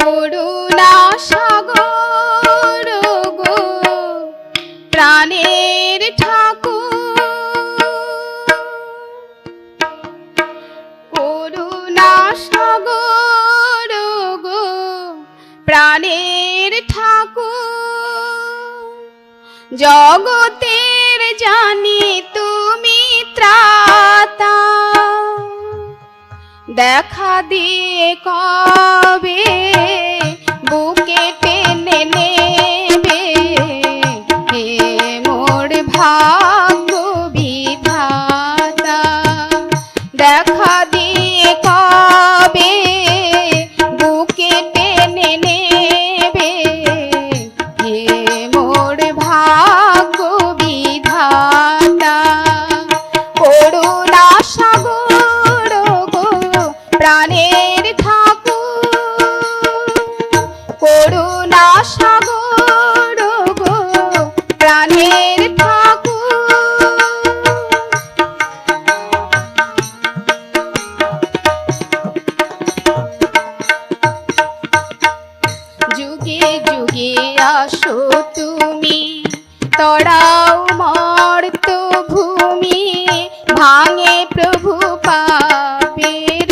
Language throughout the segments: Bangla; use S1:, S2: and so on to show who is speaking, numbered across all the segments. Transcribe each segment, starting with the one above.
S1: করুণা সাগর গো প্রাণের ঠাকুর, করুণা সাগর গো প্রাণের ঠাকুর, জগতের জানি তুমি ত্রাতা, দেখা দিয়ে কবে বুকে টেনে নেবে, হে মোর ভাগ্য বিধাতা, দেখা দিয়ে কবে বুকে টেনে নেবে, হে মোর ভাগ্য বিধাতা, করুণা সাগর গো প্রাণের ঠাকুর, করুণা সাগর গো প্রাণের ঠাকুর, যুগে যুগে আসো তুমি, তড়াও মর্ত ভূমি, ভাঙে প্রভু পাপের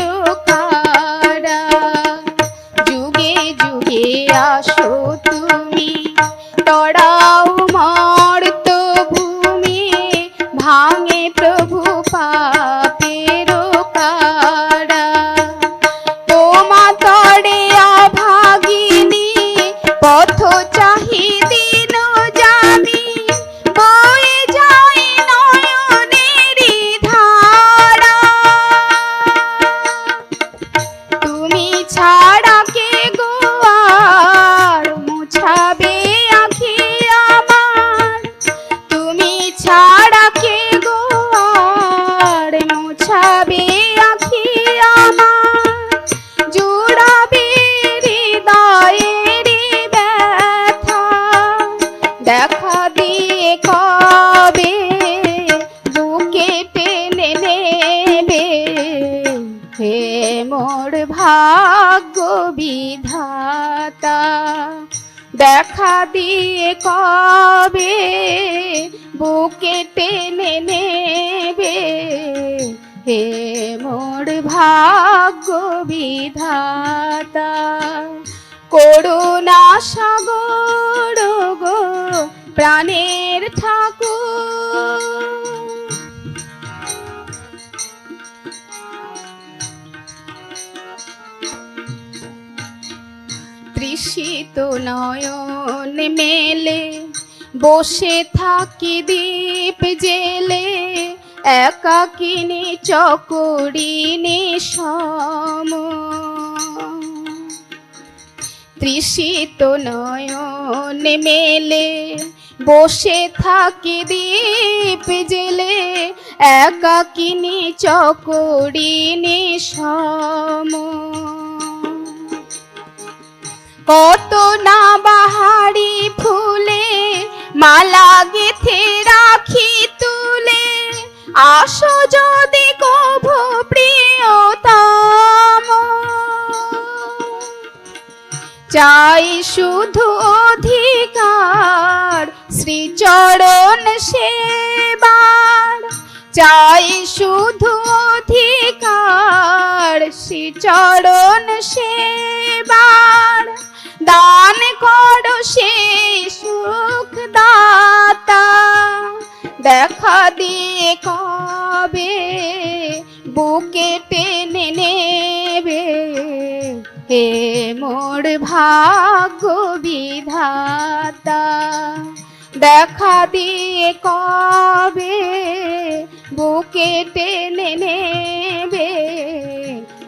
S1: কারা, যুগে যুগে আসো তুমি, তড়াও মর্ত ভূমি, ভাঙে প্রভু পাপের কারা, তোমা তড়ে অভাগিনী পথ চাহি দিন যামি, বয়ে যায় নয়নেরি ধারা, তুমি ছাড়া কে গো আর মুছাবে আঁখি আমার, তুমি ছাড়া কে গো আর মুছাবে আঁখি আমার, জুড়াবে হৃদয়ের ব্যথা, দেখা দিয়ে কবে বুকে টেনে নেবে, হে মোর ভাগ্য বিধাতা, দেখা দিয়ে কবে বুকে টেনে নেবে, হে মোর ভাগ্য বিধাতা, করুণা সাগর গো প্রাণের ঠাকুর, তৃষিত নয়ন মেলে বসে থাকি দীপ জেলে, একাকিনী চকরিণী সম, তৃষিত নয়ন মেলে বসে থাকি দীপ জেলে, একাকিনী চকরিণী সম, কত না বাহারি ফুলে মালা গেথে রাখি তুলে, আসো যদি কভু প্রিয়তম, চাই শুধু অধিকার শ্রীচরণ সেবার, চাই শুধু অধিকার শ্রীচরণ সেবার, দান করো সেই সুখ দাতা, দেখা দিয়ে কবে বুকে টেনে নেবে, হে মোর ভাগ্য বিধাতা, দেখা দিয়ে কবে বুকে টেনে নেবে,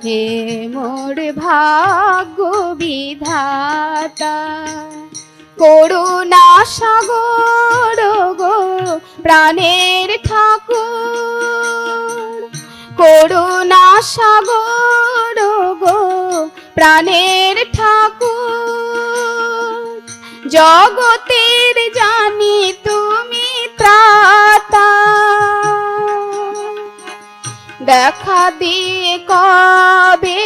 S1: হে মোর ভাগ্য বিধাতা, করুণা সাগর গো প্রাণের ঠাকুর, করুণা সাগর গো প্রাণের ঠাকুর, জগতের জানি তুমি ত্রাতা, দেখা দিয়ে কবে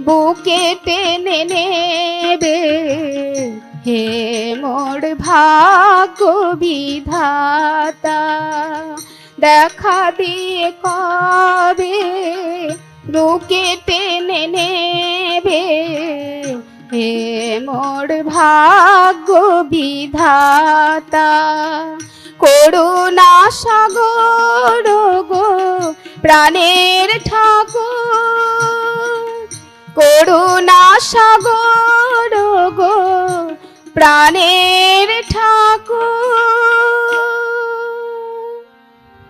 S1: বুকে টেনে নেবে। হে মোর ভাগ্য বিধাতা, দেখা দিয়ে কবে বুকে টেনে নেবে। হে মোর ভাগ্য বিধাতা, করুণা সাগর গো প্রাণের ঠাকুর, করুণা সাগর গো প্রাণের